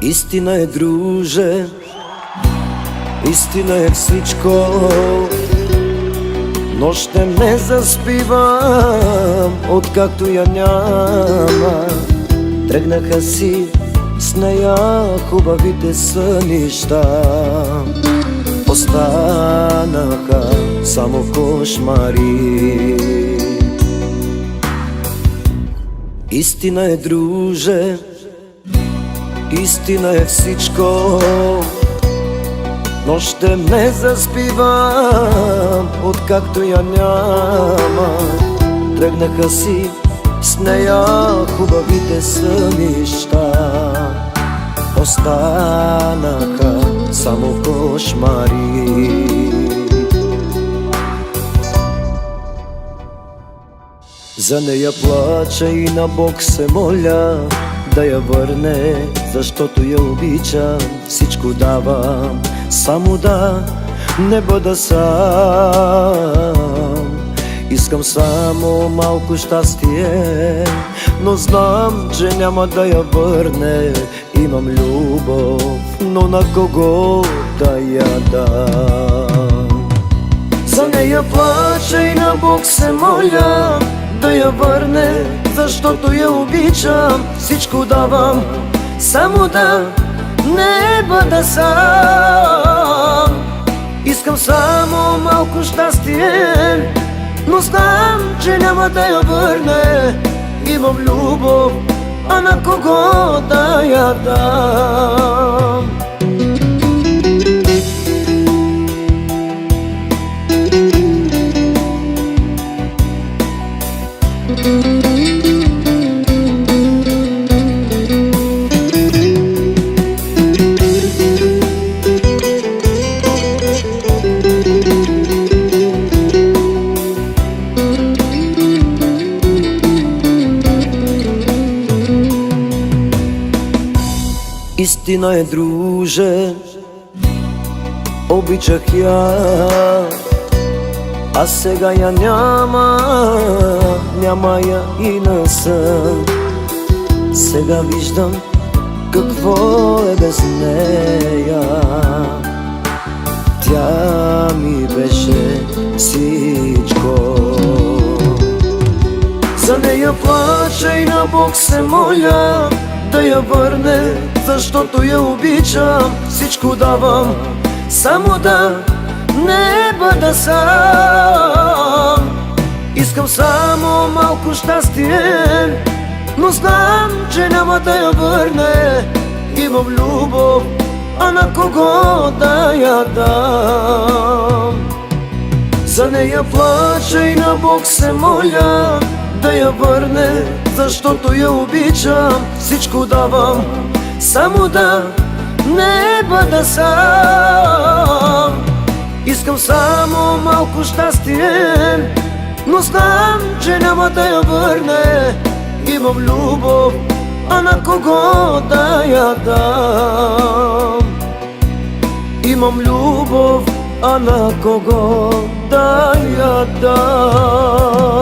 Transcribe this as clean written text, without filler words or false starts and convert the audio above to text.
Истина е, друже, истина е всичко. Нощем не заспивам, откакто я няма. Тръгнаха си с нея хубавите сънища. Останаха само кошмари. Истина е, друже, истина е всичко. Нощем не заспивам, откакто я няма. Тръгнаха си с нея хубавите сънища. Останаха само кошмари. За нея плача и на Бог се моля да я върне, защото я обичам, всичко давам, само да не бъда сам. Искам само малко щастие, но знам, че няма да я върне. Имам любов, но на кого да я дам? За нея плача и на Бог се моля да я върне, защото я обичам, всичко давам, само да не бъда сам. Искам само малко щастие, но знам, че няма да я върне. Имам любов, а на кого да я дам? Истина е, друже, обичах я, а сега я няма, няма я и на сън. Сега виждам какво е без нея. Тя ми беше всичко. За нея плача и на Бог се моля да я върне, защото я обичам, всичко давам, само да не бъда сам. Искам само малко щастие, но знам, че няма да я върне. Имам любов, а на кого да я дам? За нея плача и на Бог се моля да я върне, защото я обичам, всичко давам, само да не бъда сам. Искам само малко щастие, но знам, че няма да я върне. Имам любов, а на кого да я дам? Имам любов, а на кого да я дам?